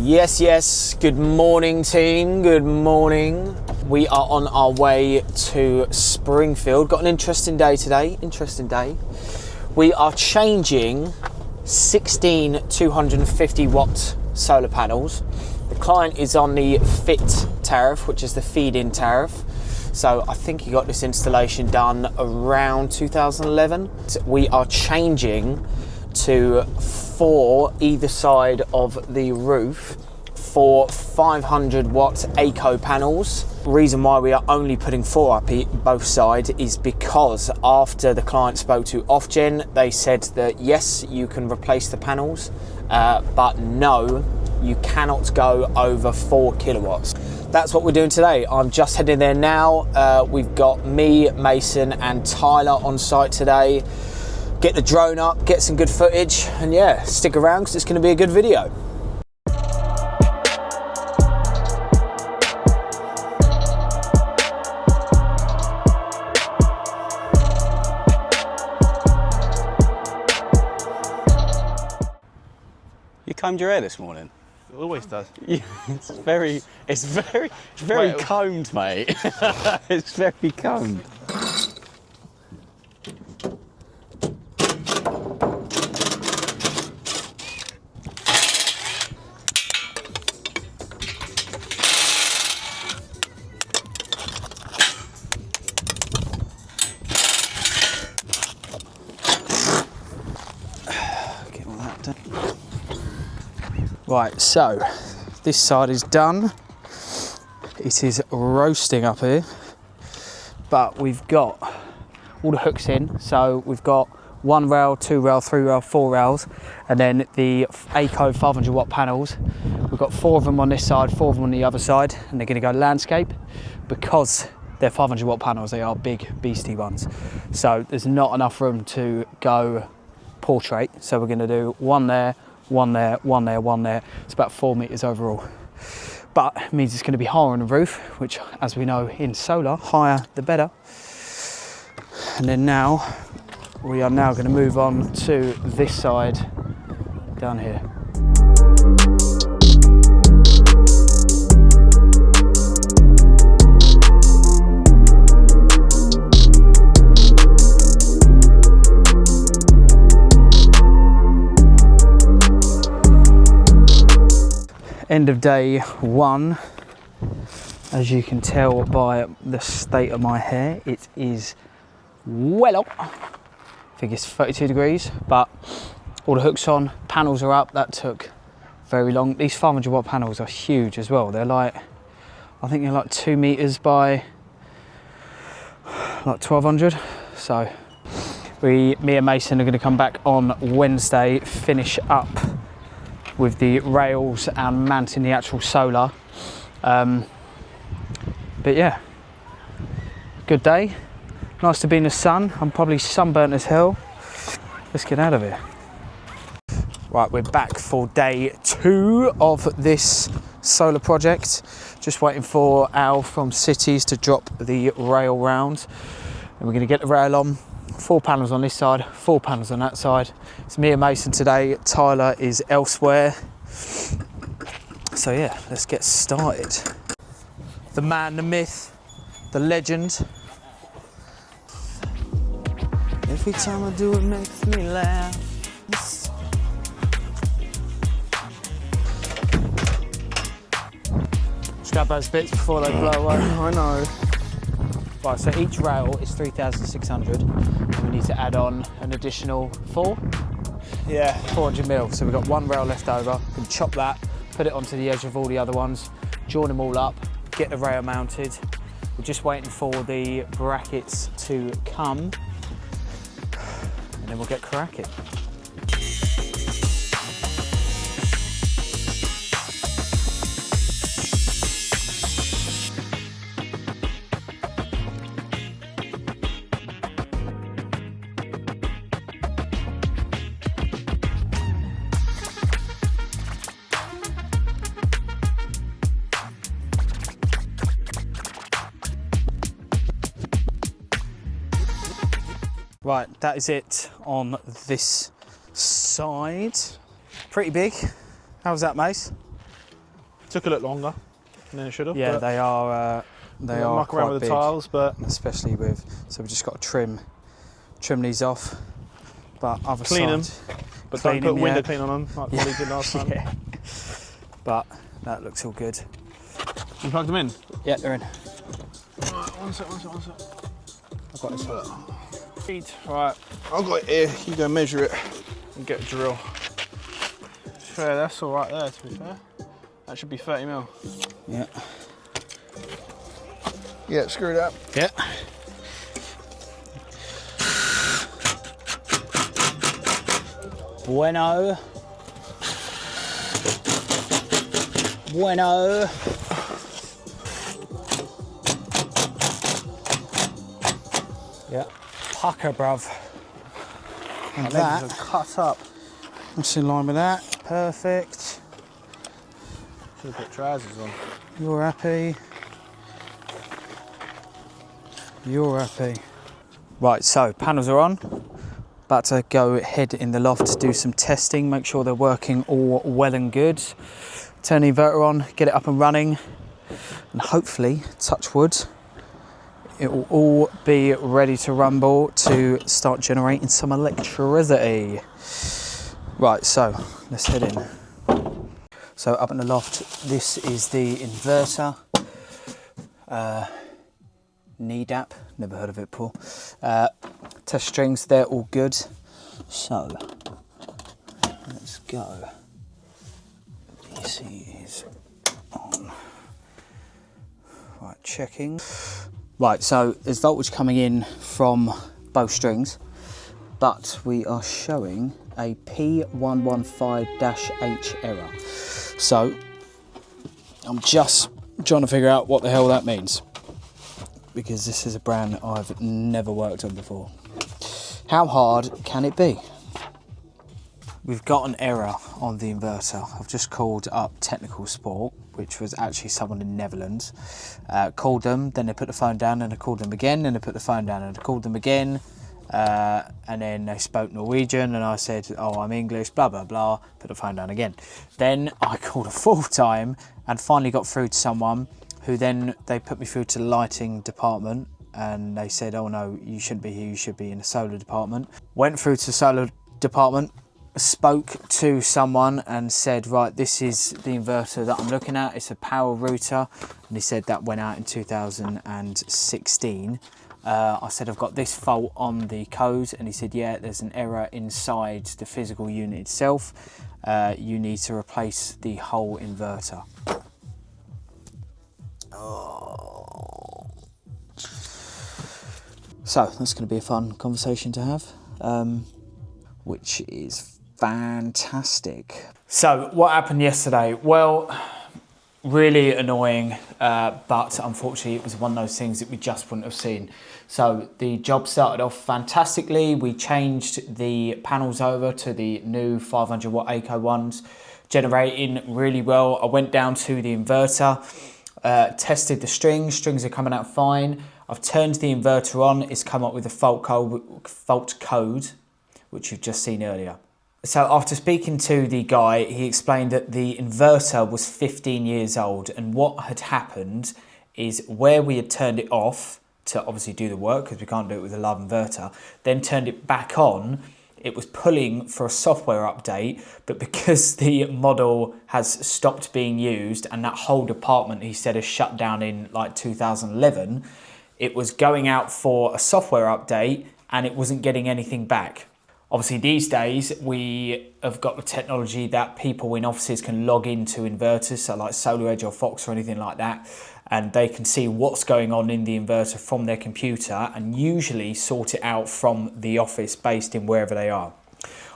Yes, good morning team, good morning. We are on our way to Springfield. Got an interesting day today, We are changing 16 250 watt solar panels. The client is on the FIT tariff, which is the feed-in tariff. So I think he got this installation done around 2011. We are changing to 4 either side of the roof for 500 watt eco panels. Reason why we are only putting 4 up both sides is because after the client spoke to Ofgen, they said that yes, you can replace the panels, but no, you cannot go over 4 kilowatts. That's what we're doing today. I'm just heading there now. We've got me, Mason and Tyler on site today. Get the drone up, get some good footage, and yeah, stick around because it's going to be a good video. You combed your hair this morning? It always does. Yeah, it's very combed, mate. It's very combed. Get all that done. Right, so this side is done. It is roasting up here, but we've got all the hooks in. So we've got 1 rail, 2 rail, 3 rail, 4 rails, and then the Eco 500 watt panels. We've got 4 of them on this side, 4 of them on the other side, and they're going to go landscape because they're 500 watt panels. They are big beastie ones, so there's not enough room to go portrait. So we're going to do 1 there, 1 there, 1 there, 1 there. It's about 4 meters overall, but it means it's going to be higher on the roof, which, as we know in solar, higher the better. And then now we are now going to move on to this side down here. End of day 1. As you can tell by the state of my hair, it is well up. I think it's 32 degrees, but all the hooks on, panels are up. That took very long. These 500 watt panels are huge as well. They're like, I think they're like 2 meters by like 1200. So me and Mason are going to come back on Wednesday, finish up with the rails and mounting the actual solar. But yeah, good day. Nice to be in the sun. I'm probably sunburnt as hell. Let's get out of here. Right, we're back for day 2 of this solar project. Just waiting for Al from Cities to drop the rail round. And we're gonna get the rail on. 4 panels on this side, 4 panels on that side. It's me and Mason today. Tyler is elsewhere. So yeah, let's get started. The man, the myth, the legend. Every time I do it makes me laugh. Scrap those bits before they blow away. I know. Right, so each rail is 3,600, and we need to add on an additional 4? Yeah. 400 mil, so we've got 1 rail left over. We can chop that, put it onto the edge of all the other ones, join them all up, get the rail mounted. We're just waiting for the brackets to come, and then we'll get cracking. Right, that is it on this side. Pretty big. How was that, Mace? Took a little longer than it should have. Yeah, they are. They are muck around quite with the big, tiles, but especially with. So we just got to trim these off. But other clean side, them, but clean don't put them, window yeah. clean on them like we did last time. Yeah. But that looks all good. You plugged them in? Yeah, they're in. Right, one sec. I've got this one. Feet. Right, I've got it here. You go measure it and get a drill. Fair, that's all right there. To be fair, that should be 30 mil. Yeah. Yeah, screw it up. Yeah. Bueno. Yeah. Pucker, bruv. And My legs are cut up. that's in line with that. Perfect. Should have put trousers on. You're happy. You're happy. Right, so panels are on. About to go ahead in the loft to do some testing, make sure they're working all well and good. Turn the inverter on, get it up and running, and hopefully, touch wood, it will all be ready to rumble to start generating some electricity. Right, so let's head in. So up in the loft, this is the inverter. NEDAP, never heard of it before. Test strings, they're all good. So, let's go. DC is on. Right, checking. Right, so there's voltage coming in from both strings, but we are showing a P115-H error. So, I'm just trying to figure out what the hell that means, because this is a brand that I've never worked on before. How hard can it be? We've got an error on the inverter. I've just called up technical support, which was actually someone in Netherlands. Called them, then they put the phone down, and I called them again, and they put the phone down, and I called them again, and then they spoke Norwegian, and I said, oh, I'm English, blah, blah, blah, put the phone down again. Then I called a full time and finally got through to someone who then they put me through to the lighting department, and they said, oh no, you shouldn't be here, you should be in the solar department. Went through to the solar department, spoke to someone and said, right, this is the inverter that I'm looking at, it's a power router, and he said that went out in 2016. I said, I've got this fault on the code, and he said, yeah, there's an error inside the physical unit itself. You need to replace the whole inverter. So that's going to be a fun conversation to have, which is fantastic. So what happened yesterday? Well, really annoying, but unfortunately it was one of those things that we just wouldn't have seen. So the job started off fantastically. We changed the panels over to the new 500 watt ACO ones, generating really well. I went down to the inverter, tested the strings are coming out fine. I've turned the inverter on, it's come up with a fault code, which you've just seen earlier. So after speaking to the guy, he explained that the inverter was 15 years old, and what had happened is where we had turned it off to obviously do the work, because we can't do it with a live inverter, then turned it back on, it was pulling for a software update, but because the model has stopped being used and that whole department, he said, has shut down in like 2011, it was going out for a software update and it wasn't getting anything back. Obviously these days we have got the technology that people in offices can log into inverters, so like SolarEdge or Fox or anything like that, and they can see what's going on in the inverter from their computer and usually sort it out from the office based in wherever they are.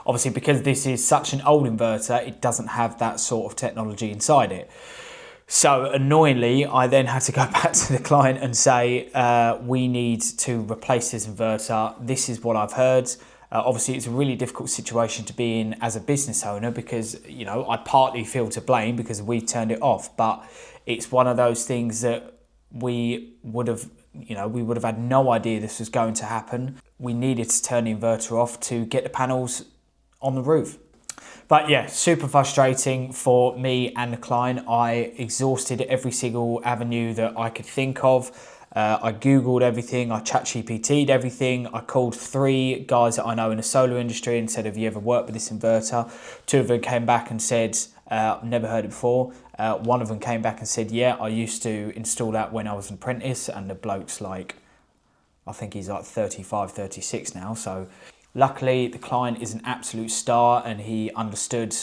Obviously, because this is such an old inverter, it doesn't have that sort of technology inside it. So annoyingly, I then had to go back to the client and say, we need to replace this inverter. This is what I've heard. Obviously, it's a really difficult situation to be in as a business owner because, you know, I partly feel to blame because we turned it off, but it's one of those things that we would have had no idea this was going to happen. We needed to turn the inverter off to get the panels on the roof. But yeah, super frustrating for me and the client. I exhausted every single avenue that I could think of. I Googled everything, I ChatGPT'd everything. I called 3 guys that I know in the solar industry and said, have you ever worked with this inverter? 2 of them came back and said, never heard it before. One of them came back and said, yeah, I used to install that when I was an apprentice, and the bloke's like, I think he's like 35, 36 now. So luckily the client is an absolute star, and he understood,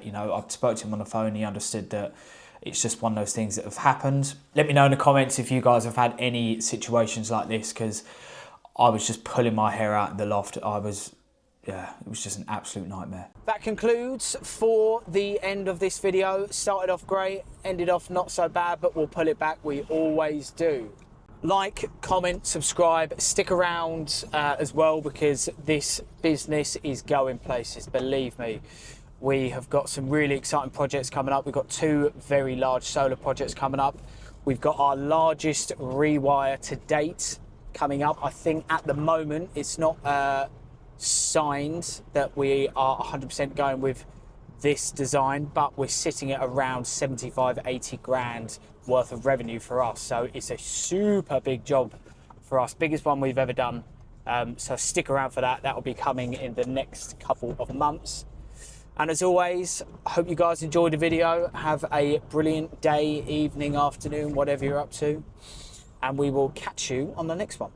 you know, I spoke to him on the phone, he understood that it's just one of those things that have happened. Let me know in the comments if you guys have had any situations like this, because I was just pulling my hair out in the loft. Yeah, it was just an absolute nightmare. That concludes for the end of this video. Started off great, ended off not so bad, but we'll pull it back. We always do. Like, comment, subscribe, stick around as well, because this business is going places, believe me. We have got some really exciting projects coming up. We've got 2 very large solar projects coming up. We've got our largest rewire to date coming up. I think at the moment it's not signed that we are 100% going with this design, but we're sitting at around 75, 80 grand worth of revenue for us. So it's a super big job for us, biggest one we've ever done. So stick around for that. That will be coming in the next couple of months. And as always, I hope you guys enjoyed the video. Have a brilliant day, evening, afternoon, whatever you're up to. And we will catch you on the next one.